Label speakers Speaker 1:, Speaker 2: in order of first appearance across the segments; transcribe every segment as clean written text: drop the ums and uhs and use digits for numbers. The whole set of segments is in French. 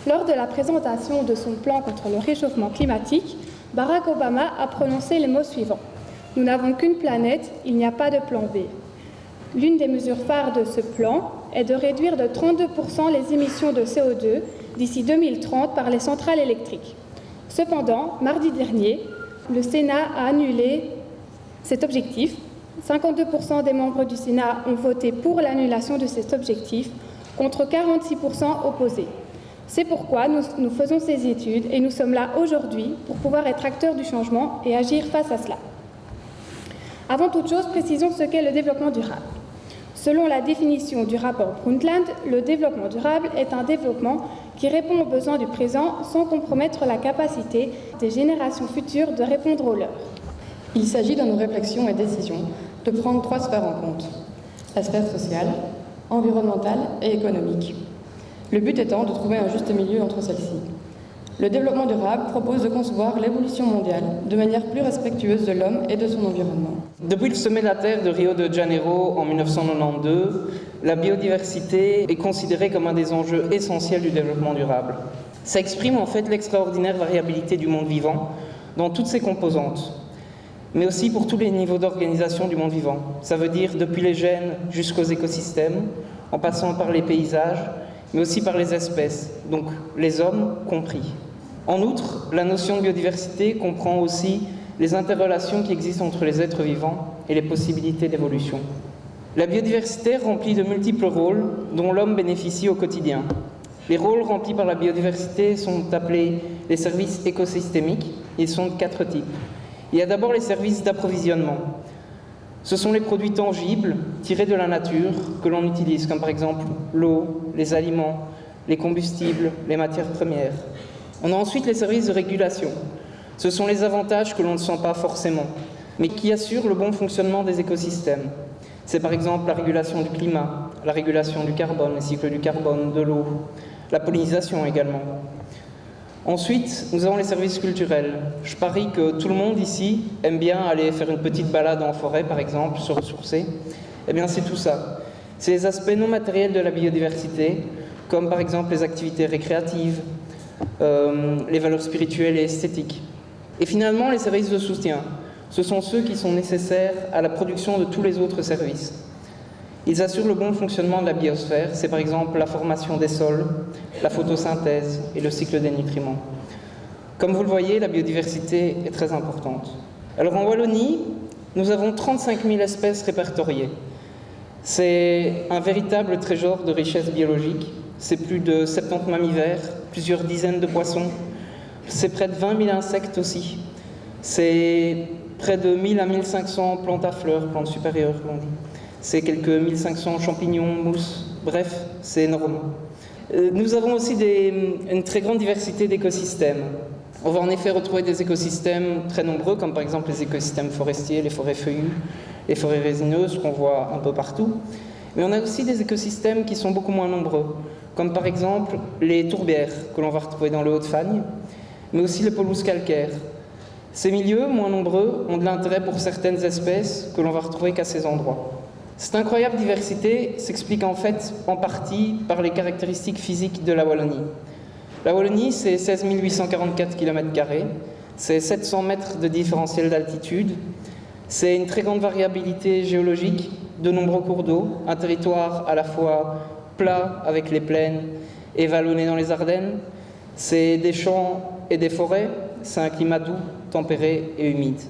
Speaker 1: Lors de la présentation de son plan contre le réchauffement climatique, Barack Obama a prononcé les mots suivants. « Nous n'avons qu'une planète, il n'y a pas de plan B ». L'une des mesures phares de ce plan est de réduire de 32% les émissions de CO2 d'ici 2030 par les centrales électriques. Cependant, mardi dernier, le Sénat a annulé cet objectif. 52% des membres du Sénat ont voté pour l'annulation de cet objectif, contre 46% opposés. C'est pourquoi nous faisons ces études et nous sommes là aujourd'hui pour pouvoir être acteurs du changement et agir face à cela. Avant toute chose, précisons ce qu'est le développement durable. Selon la définition du rapport Brundtland, le développement durable est un développement qui répond aux besoins du présent sans compromettre la capacité des générations futures de répondre aux leurs.
Speaker 2: Il s'agit dans nos réflexions et décisions de prendre 3 sphères en compte, la sphère sociale, environnementale et économique. Le but étant de trouver un juste milieu entre celles-ci. Le développement durable propose de concevoir l'évolution mondiale de manière plus respectueuse de l'homme et de son environnement.
Speaker 3: Depuis le sommet de la Terre de Rio de Janeiro en 1992, la biodiversité est considérée comme un des enjeux essentiels du développement durable. Ça exprime en fait l'extraordinaire variabilité du monde vivant dans toutes ses composantes, mais aussi pour tous les niveaux d'organisation du monde vivant. Ça veut dire depuis les gènes jusqu'aux écosystèmes, en passant par les paysages, mais aussi par les espèces, donc les hommes compris. En outre, la notion de biodiversité comprend aussi les interrelations qui existent entre les êtres vivants et les possibilités d'évolution. La biodiversité remplit de multiples rôles dont l'homme bénéficie au quotidien. Les rôles remplis par la biodiversité sont appelés les services écosystémiques. Ils sont de 4 types. Il y a d'abord les services d'approvisionnement. Ce sont les produits tangibles tirés de la nature que l'on utilise, comme par exemple l'eau, les aliments, les combustibles, les matières premières. On a ensuite les services de régulation. Ce sont les avantages que l'on ne sent pas forcément, mais qui assurent le bon fonctionnement des écosystèmes. C'est par exemple la régulation du climat, la régulation du carbone, les cycles du carbone, de l'eau, la pollinisation également. Ensuite, nous avons les services culturels. Je parie que tout le monde ici aime bien aller faire une petite balade en forêt, par exemple, se ressourcer. Eh bien, c'est tout ça. C'est les aspects non matériels de la biodiversité, comme par exemple les activités récréatives, les valeurs spirituelles et esthétiques. Et finalement, les services de soutien. Ce sont ceux qui sont nécessaires à la production de tous les autres services. Ils assurent le bon fonctionnement de la biosphère. C'est par exemple la formation des sols, la photosynthèse et le cycle des nutriments. Comme vous le voyez, la biodiversité est très importante. Alors en Wallonie, nous avons 35 000 espèces répertoriées. C'est un véritable trésor de richesse biologique. C'est plus de 70 mammifères, plusieurs dizaines de poissons. C'est près de 20 000 insectes aussi. C'est près de 1000 à 1500 plantes à fleurs, plantes supérieures, l'on dit. C'est quelques 1500 champignons, mousses. Bref, c'est énorme. Nous avons aussi une très grande diversité d'écosystèmes. On va en effet retrouver des écosystèmes très nombreux, comme par exemple les écosystèmes forestiers, les forêts feuillues, les forêts résineuses qu'on voit un peu partout. Mais on a aussi des écosystèmes qui sont beaucoup moins nombreux, comme par exemple les tourbières que l'on va retrouver dans le Haut-de-Fagne, mais aussi les pelouses calcaires. Ces milieux, moins nombreux, ont de l'intérêt pour certaines espèces que l'on va retrouver qu'à ces endroits. Cette incroyable diversité s'explique en fait en partie par les caractéristiques physiques de la Wallonie. La Wallonie, c'est 16 844 km², c'est 700 mètres de différentiel d'altitude, c'est une très grande variabilité géologique, de nombreux cours d'eau, un territoire à la fois plat avec les plaines et vallonné dans les Ardennes, c'est des champs et des forêts, c'est un climat doux, tempéré et humide.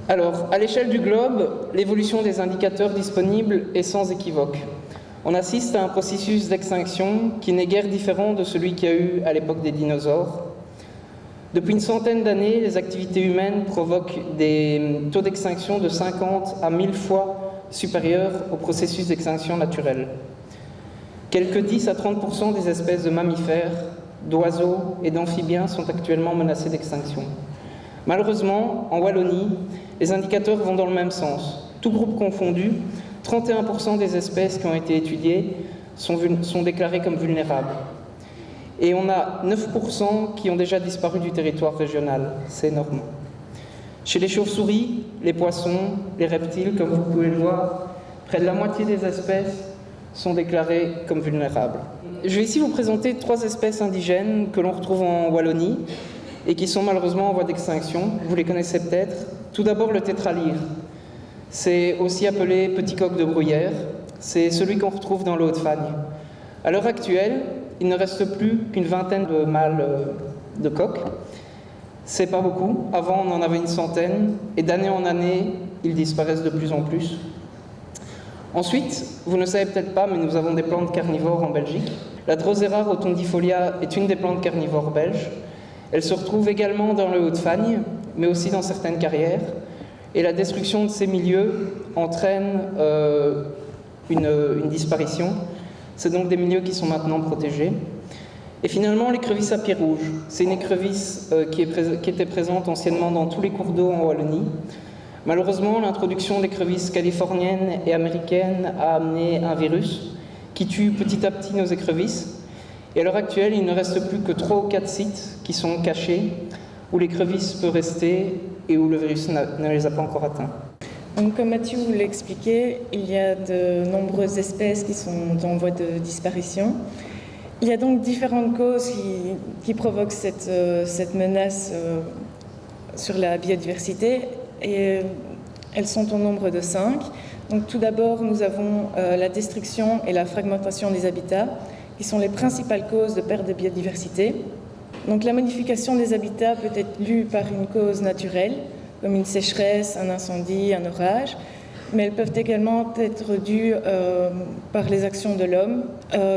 Speaker 3: Alors, à l'échelle du globe, l'évolution des indicateurs disponibles est sans équivoque. On assiste à un processus d'extinction qui n'est guère différent de celui qu'il y a eu à l'époque des dinosaures. Depuis une centaine d'années, les activités humaines provoquent des taux d'extinction de 50 à 1000 fois supérieurs au processus d'extinction naturelle. Quelques 10 à 30% des espèces de mammifères, d'oiseaux et d'amphibiens sont actuellement menacées d'extinction. Malheureusement, en Wallonie, les indicateurs vont dans le même sens. Tout groupe confondu, 31% des espèces qui ont été étudiées sont déclarées comme vulnérables. Et on a 9% qui ont déjà disparu du territoire régional. C'est énorme. Chez les chauves-souris, les poissons, les reptiles, comme vous pouvez le voir, près de la moitié des espèces sont déclarées comme vulnérables. Je vais ici vous présenter 3 espèces indigènes que l'on retrouve en Wallonie et qui sont malheureusement en voie d'extinction. Vous les connaissez peut-être. Tout d'abord le tétralyre. C'est aussi appelé petit coq de bruyère. C'est celui qu'on retrouve dans le Haut-de-Fagne. À l'heure actuelle, il ne reste plus qu'une vingtaine de mâles de coqs. C'est pas beaucoup. Avant, on en avait une centaine. Et d'année en année, ils disparaissent de plus en plus. Ensuite, vous ne savez peut-être pas, mais nous avons des plantes carnivores en Belgique. La Drosera rotundifolia est une des plantes carnivores belges. Elle se retrouve également dans le Haut-de-Fagne, mais aussi dans certaines carrières. Et la destruction de ces milieux entraîne une disparition. C'est donc des milieux qui sont maintenant protégés. Et finalement, l'écrevisse à pied rouge. C'est une écrevisse qui était présente anciennement dans tous les cours d'eau en Wallonie. Malheureusement, l'introduction d'écrevisses californiennes et américaines a amené un virus qui tue petit à petit nos écrevisses. Et à l'heure actuelle, il ne reste plus que 3 ou 4 sites qui sont cachés, où l'écrevisse peut rester et où le virus ne les a pas encore atteints.
Speaker 4: Donc, comme Mathieu vous l'a expliqué, il y a de nombreuses espèces qui sont en voie de disparition. Il y a donc différentes causes qui provoquent cette menace sur la biodiversité, et elles sont au nombre de 5. Donc, tout d'abord, nous avons la destruction et la fragmentation des habitats, qui sont les principales causes de perte de biodiversité. Donc, la modification des habitats peut être due par une cause naturelle, comme une sécheresse, un incendie, un orage, mais elles peuvent également être dues par les actions de l'homme,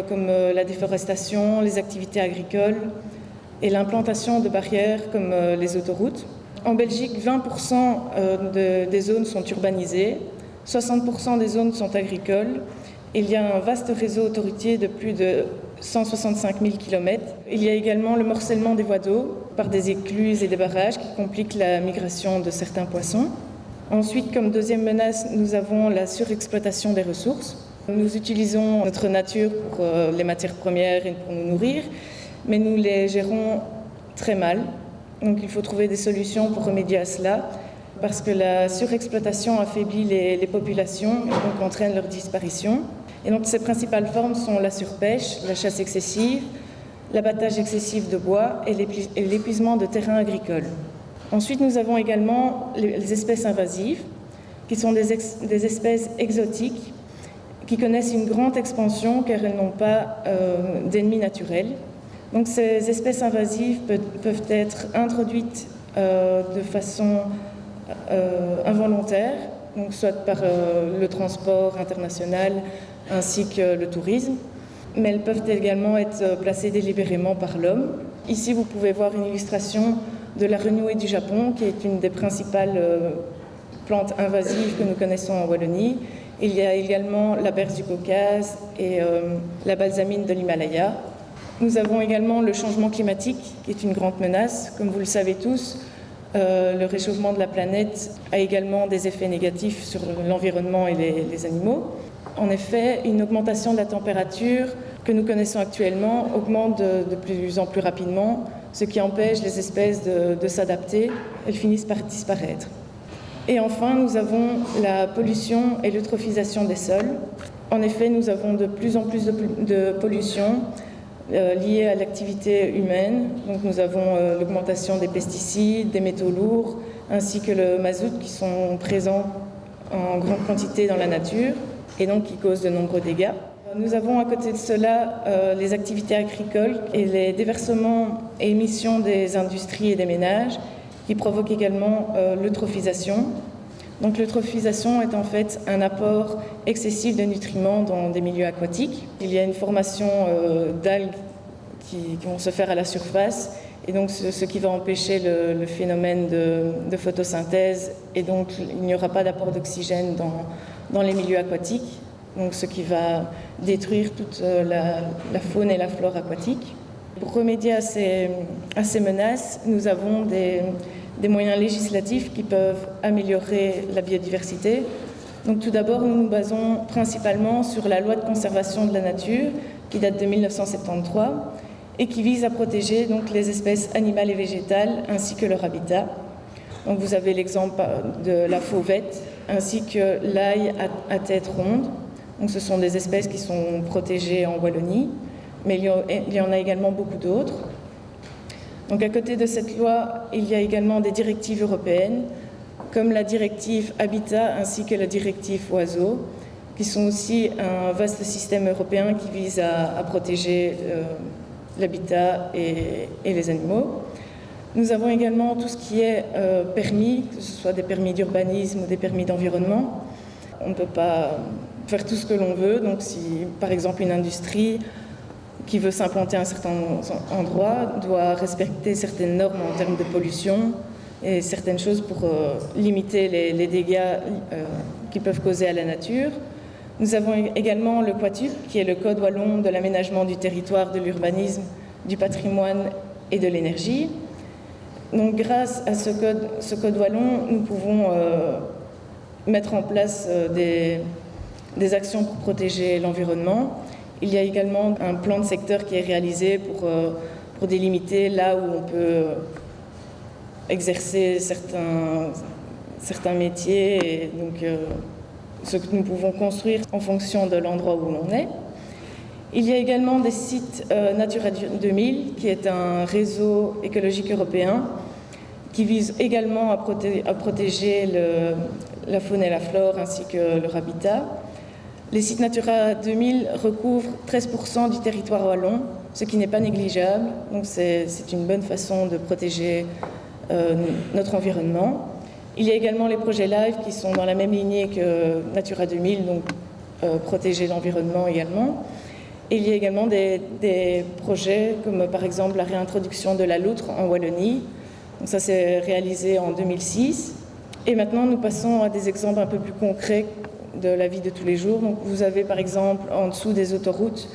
Speaker 4: comme la déforestation, les activités agricoles et l'implantation de barrières comme les autoroutes. En Belgique, 20% des zones sont urbanisées, 60% des zones sont agricoles. Il y a un vaste réseau autoroutier de plus de 165 000 km. Il y a également le morcellement des voies d'eau par des écluses et des barrages qui compliquent la migration de certains poissons. Ensuite, comme deuxième menace, nous avons la surexploitation des ressources. Nous utilisons notre nature pour les matières premières et pour nous nourrir, mais nous les gérons très mal. Donc il faut trouver des solutions pour remédier à cela, parce que la surexploitation affaiblit les populations et donc entraîne leur disparition. Et donc ces principales formes sont la surpêche, la chasse excessive, l'abattage excessif de bois et l'épuisement de terrains agricoles. Ensuite, nous avons également les espèces invasives, qui sont des espèces exotiques qui connaissent une grande expansion car elles n'ont pas d'ennemis naturels. Donc ces espèces invasives peuvent être introduites de façon involontaire, donc soit par le transport international ainsi que le tourisme, mais elles peuvent également être placées délibérément par l'homme. Ici, vous pouvez voir une illustration de la renouée du Japon, qui est une des principales plantes invasives que nous connaissons en Wallonie. Il y a également la berce du Caucase et la balsamine de l'Himalaya. Nous avons également le changement climatique, qui est une grande menace. Comme vous le savez tous, le réchauffement de la planète a également des effets négatifs sur l'environnement et les animaux. En effet, une augmentation de la température que nous connaissons actuellement augmente de plus en plus rapidement, ce qui empêche les espèces de s'adapter. Elles finissent par disparaître. Et enfin, nous avons la pollution et l'eutrophisation des sols. En effet, nous avons de plus en plus de pollution liée à l'activité humaine. Donc, nous avons l'augmentation des pesticides, des métaux lourds, ainsi que le mazout qui sont présents en grande quantité dans la nature et donc qui causent de nombreux dégâts. Nous avons à côté de cela les activités agricoles et les déversements et émissions des industries et des ménages qui provoquent également l'eutrophisation. Donc l'eutrophisation est en fait un apport excessif de nutriments dans des milieux aquatiques. Il y a une formation d'algues qui vont se faire à la surface et donc ce qui va empêcher le phénomène de photosynthèse, et donc il n'y aura pas d'apport d'oxygène dans les milieux aquatiques, donc ce qui va détruire toute la faune et la flore aquatique. Pour remédier à ces menaces, nous avons des moyens législatifs qui peuvent améliorer la biodiversité. Donc tout d'abord, nous nous basons principalement sur la loi de conservation de la nature qui date de 1973 et qui vise à protéger donc les espèces animales et végétales ainsi que leur habitat. Donc vous avez l'exemple de la fauvette ainsi que l'ail à tête ronde. Donc, ce sont des espèces qui sont protégées en Wallonie, mais il y en a également beaucoup d'autres. Donc, à côté de cette loi, il y a également des directives européennes, comme la directive Habitat ainsi que la directive Oiseaux, qui sont aussi un vaste système européen qui vise à protéger l'habitat et les animaux. Nous avons également tout ce qui est permis, que ce soit des permis d'urbanisme ou des permis d'environnement. On ne peut pas faire tout ce que l'on veut, donc si par exemple une industrie qui veut s'implanter à un certain endroit doit respecter certaines normes en termes de pollution et certaines choses pour limiter les dégâts qu'ils peuvent causer à la nature. Nous avons également le QUATUP, qui est le Code wallon de l'aménagement du territoire, de l'urbanisme, du patrimoine et de l'énergie. Donc grâce à ce code wallon, nous pouvons mettre en place des actions pour protéger l'environnement. Il y a également un plan de secteur qui est réalisé pour délimiter là où on peut exercer certains métiers et donc ce que nous pouvons construire en fonction de l'endroit où l'on est. Il y a également des sites Natura 2000, qui est un réseau écologique européen qui vise également à protéger la faune et la flore ainsi que leur habitat. Les sites Natura 2000 recouvrent 13% du territoire wallon, ce qui n'est pas négligeable. Donc c'est une bonne façon de protéger notre environnement. Il y a également les projets LIFE qui sont dans la même lignée que Natura 2000, donc protéger l'environnement également. Et il y a également des projets comme par exemple la réintroduction de la loutre en Wallonie. Donc ça s'est réalisé en 2006. Et maintenant nous passons à des exemples un peu plus concrets de la vie de tous les jours. Donc vous avez par exemple en dessous des autoroutes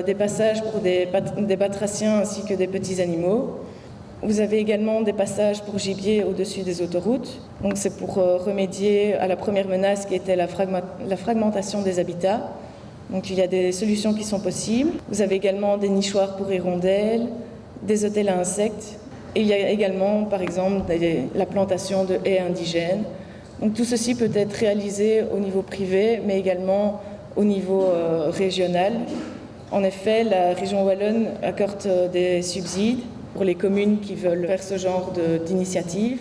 Speaker 4: des passages pour des batraciens ainsi que des petits animaux. Vous avez également des passages pour gibier au-dessus des autoroutes. Donc c'est pour remédier à la première menace qui était la fragmentation des habitats. Donc il y a des solutions qui sont possibles. Vous avez également des nichoirs pour hirondelles, des hôtels à insectes. Et il y a également, par exemple, la plantation de haies indigènes. Donc tout ceci peut être réalisé au niveau privé, mais également au niveau régional. En effet, la région wallonne accorde des subsides pour les communes qui veulent faire ce genre d'initiative.